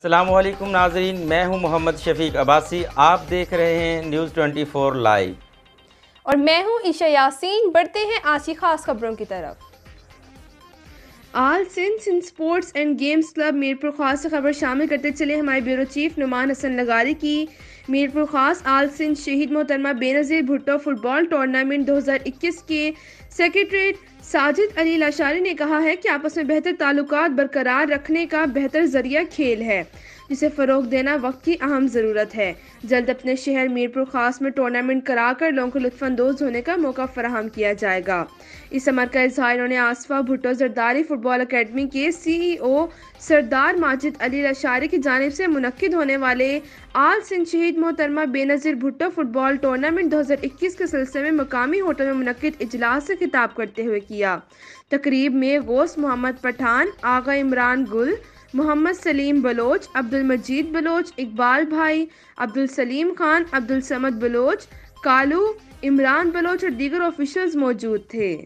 السلام علیکم ناظرین، میں ہوں محمد شفیق عباسی، آپ دیکھ رہے ہیں نیوز 24 لائیو اور میں ہوں عیشا یاسین۔ بڑھتے ہیں آج کی خاص خبروں کی طرف۔ All Sindh sports and games club Mirpur Khas سے خبر شامل کرتے چلے ہمارے بیورو چیف نعمان حسن لغاری کی۔ میرپور خاص آل سندھ شہید محترمہ Benazir Bhutto football tournament 2021 کے سیکریٹری ساجد علی لاشاری نے کہا ہے کہ آپس میں بہتر تعلقات برقرار رکھنے کا بہتر ذریعہ کھیل ہے، جسے فروغ دینا وقت کی اہم ضرورت ہے۔ جلد اپنے شہر میرپور خاص میں ٹورنامنٹ کرا کر لوگوں کو لطف اندوز ہونے کا موقع فراہم کیا جائے گا۔ اس امر کا اظہار انہوں نے آصفہ بھٹو زرداری فٹ بال اکیڈمی کے سی ای او سردار ماجد علی لاشاری کی جانب سے منعقد ہونے والے آل سندھ شہید محترمہ Benazir Bhutto football tournament 2021 کے سلسلے میں مقامی ہوٹل میں منعقد اجلاس سے خطاب کرتے ہوئے کیا۔ تقریب میں غوث محمد پٹھان، آغا عمران گل، محمد سلیم بلوچ، عبدالمجید بلوچ، اقبال بھائی، عبدالسلیم خان، عبدالصمد بلوچ، کالو، عمران بلوچ اور دیگر آفیشلز موجود تھے۔